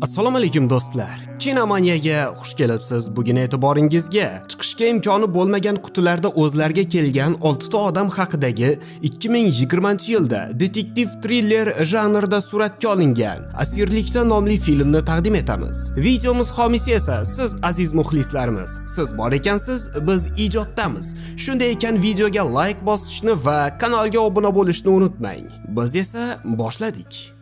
Assalomu alaykum do'stlar. Kinomaniyaga xush kelibsiz. Bugun e'tiboringizga chiqishga imkoni bo'lmagan qutilarda o'zlariga kelgan 6 ta odam haqidagi 2020-yilda detektiv triller janrida suratga olingan Asirlikda nomli filmni taqdim etamiz. Videomiz homiysi esa siz aziz muxlislarimiz. Siz bor ekansiz, biz ijoddamiz. Shunday ekan videoga like bosishni va kanalga obuna bo'lishni unutmang. Biz esa boshladik.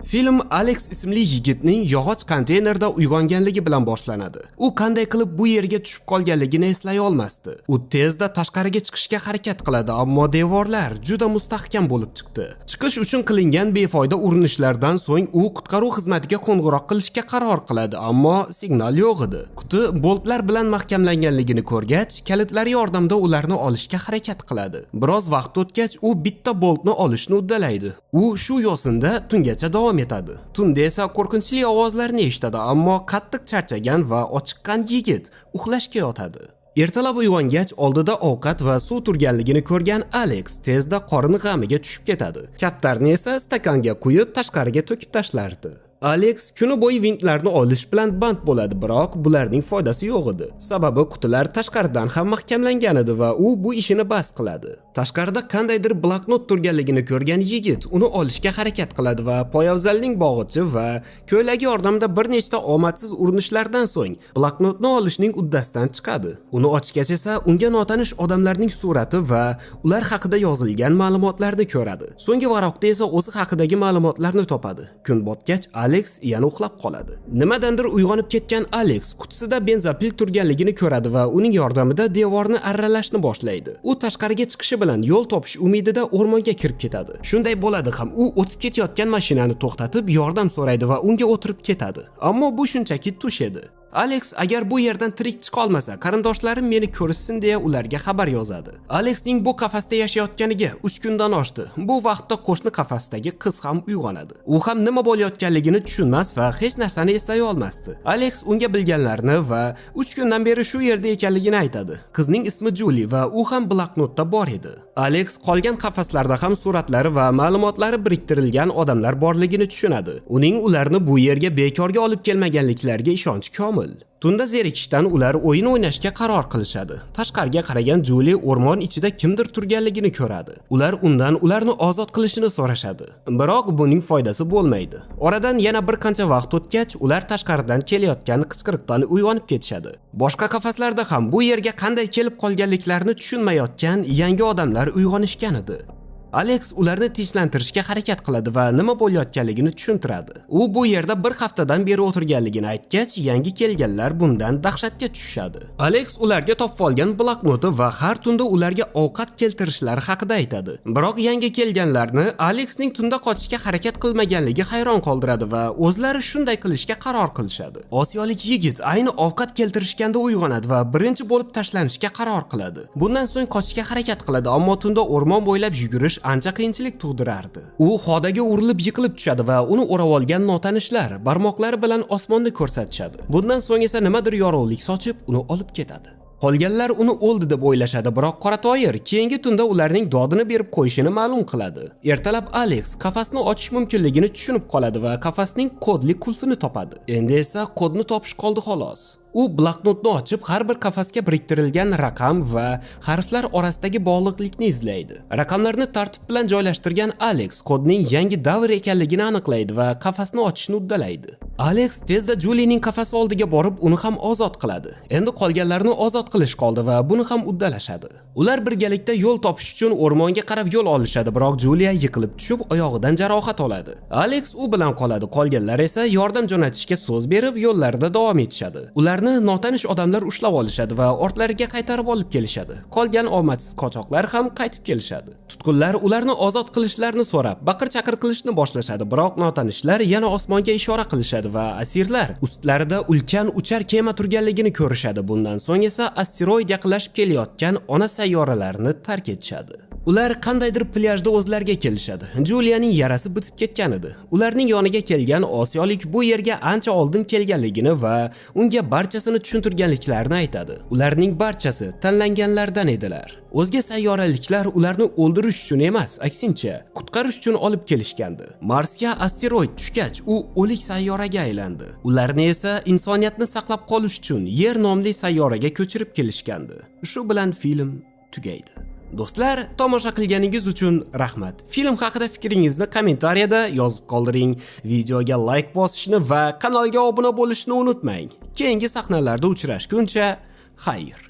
Film Alex ismli yigitning yog'och konteynerda uyg'onganligi bilan boshlanadi. U qanday qilib bu yerga tushib qolganligini eslay olmasdi. U tezda tashqariga chiqishga harakat qiladi, ammo devorlar juda mustahkam bo'lib chiqdi. Chiqish uchun qilingan befoyda urinishlardan so'ng u qutqaruv xizmatiga qo'ng'iroq qilishga qaror qiladi, ammo signal yo'q edi. Quti boltlar bilan mahkamlanganligini ko'rgach, kalitlar yordamida ularni olishga harakat qiladi. Biroz vaqt o'tgach, u bitta boltni olishni uddalaydi. U shu yo'sinda tungacha davom etadi. Tunda esa qo'rqinchli ovozlarni eshitadi, ammo qattiq charchagan va ochiqqan yigit uxlashga yotadi. Ertalab uyg'ongach, oldida ovqat va suv turganligini ko'rgan Alex tezda qorini g'amiga tushib ketadi. Kaptarni esa stakanga quyib, tashqariga to'kib tashlardi. Alex kuni bo'yi vintlarni olish bilan band bo'ladi, biroq bularning foydasi yo'q edi. Sababi qutilar tashqaridan ham mahkamlangan edi va u bu ishini bas qiladi. Tashqarida qandaydir bloknot turganligini ko'rgan yigit uni olishga harakat qiladi va poyabzalning bog'ichi va ko'ylagi yordamida bir nechta omadsiz urinishlardan so'ng bloknotni olishning uddasidan chiqadi. Uni ochgach esa unga notanish odamlarning surati va ular haqida yozilgan ma'lumotlarni ko'radi. So'nggi varaqda esa o'zi haqidagi ma'lumotlarni topadi. Kun botgach Alex yana uxlab qoladi. Nimadandir uyg'onib ketgan Alex qutisida benzapil turganligini ko'radi va uning yordamida devorni arralashni boshlaydi. U tashqariga chiqishi bilan yo'l topish umidida o'rmonga kirib ketadi. Shunday bo'ladi ham, u o'tib ketayotgan mashinani to'xtatib yordam so'raydi va unga o'tirib ketadi. Ammo bu shunchaki tush edi. Alex agar bu yerdan tirik chiqa olmasa, qarindoshlarim meni ko'rishsin deya ularga xabar yozadi. Alexning bu qafasda yashayotganiga 3 kundan oshdi. Bu vaqtda qo'shni qafasdagi qiz ham uyg'onadi. U ham nima bo'layotganligini tushunmas va hech narsani eslay olmasdi. Alex unga bilganlarini va 3 kundan beri shu yerda ekanligini aytadi. Qizning ismi Julie va u ham bloknotda bor edi. Alex qolgan qafaslarda ham suratlari va ma'lumotlari biriktirilgan odamlar borligini tushunadi. Uning ularni bu yerga bekorga olib kelmaganliklariga ishonchi komil. Tunda zerikishdan ular o'yin o'ynashga qaror qilishadi. Tashqariga qaragan Julie o'rmon ichida kimdir turganligini ko'radi. Ular undan ularni ozod qilishini so'rashadi. Biroq buning foydasi bo'lmaydi. Oradan yana bir qancha vaqt o'tgach, ular tashqaridan kelayotgan qichqiriqdan uyg'onib ketishadi. Boshqa qafaslarda ham bu yerga qanday kelib qolganliklarini tushunmayotgan yangi odamlar uyg'onishgan edi. Alex ularni tinchlantirishga harakat qiladi va nima bo'layotganligini tushuntiradi. U bu yerda bir haftadan beri o'tirganligini aytgach, yangi kelganlar bundan dahshatga tushishadi. Alex ularga topib olgan bloknoti va har tunda ularga ovqat keltirishlari haqida aytadi. Biroq yangi kelganlarni Alexning tunda qochishga harakat qilmaganligi hayron qoldiradi va o'zlari shunday qilishga qaror qilishadi. Osiyolik yigit ayni ovqat keltirishganda uyg'onadi va birinchi bo'lib tashlanishga qaror qiladi. Bundan so'ng qochishga harakat qiladi, ammo tunda o'rmon bo'ylab yugurish ancha qiyinchilik tug'dirardi. U xodaga urilib yiqilib tushadi va uni o'rab olgan notanishlar barmoqlari bilan osmonni ko'rsatishadi. Bundan so'ng esa nimadir yorug'lik sochib, uni olib ketadi. Qolganlar uni o'ldi deb o'ylashadi, biroq qora toyir keyingi tunda ularning dodini berib qo'yishini ma'lum qiladi. Ertalab Alex qafasni ochish mumkinligini tushunib qoladi va qafasning kodli qulfini topadi. Endi esa kodni topish qoldi xolos. U bloknotni ochib, har bir qafasga biriktirilgan raqam va harflar orasidagi bog'liqlikni izlaydi. Raqamlarni tartib bilan joylashtirgan Alex kodning yangi davr ekanligini aniqlaydi va qafasni ochishni uddalaydi. Alex tezda Juliening qafasi oldiga borib, uni ham ozod qiladi. Endi qolganlarni ozod qilish qoldi va buni ham uddalashadi. Ular birgalikda yo'l topish uchun o'rmonga qarab yo'l olishadi, biroq Julia yiqilib tushib, oyog'idan jarohat oladi. Alex u bilan qoladi, qolganlar esa yordam jo'natishga so'z berib, yo'llarida davom etishadi. Ularni notanish odamlar ushlab olishadi va ortlariga qaytarib olib kelishadi. Qolgan omadsiz qochoqlar ham qaytib kelishadi. Tutqunlar ularni ozod qilishlarini so'rab, baqir-chaqir qilishni boshlashadi, biroq notanishlar yana osmonga ishora qilishadi va asirlar ustlarida ulkan uchar kema turganligini ko'rishadi. Bundan so'ng esa asteroid yaqinlashib kelayotgan ona sayyoralarni tark etishadi. Ular qandaydir plyajda o'zlariga kelishadi. Juliyaning yarasi bitib ketgan edi. Ularning yoniga kelgan osiyolik bu yerga ancha oldin kelganligini va unga barchasini tushuntirganliklarini aytadi. Ularning barchasi tanlanganlardan edilar. O'zga sayyoraliklar ularni o'ldirish uchun emas, aksincha, qutqarish uchun olib kelishgandi. Marsga asteroid tushgach, u o'lik sayyoraga aylandi. Ularni esa insoniyatni saqlab qolish uchun Yer nomli sayyoraga ko'chirib kelishgandi. Shu bilan film tugaydi. Do'stlar, tomosha qilganingiz uchun rahmat. Film haqida fikringizni kommentariyada yozib qoldiring. Videoga like bosishni va kanalga obuna bo'lishni unutmang. Keyingi sahnalarda uchrashguncha, xayr.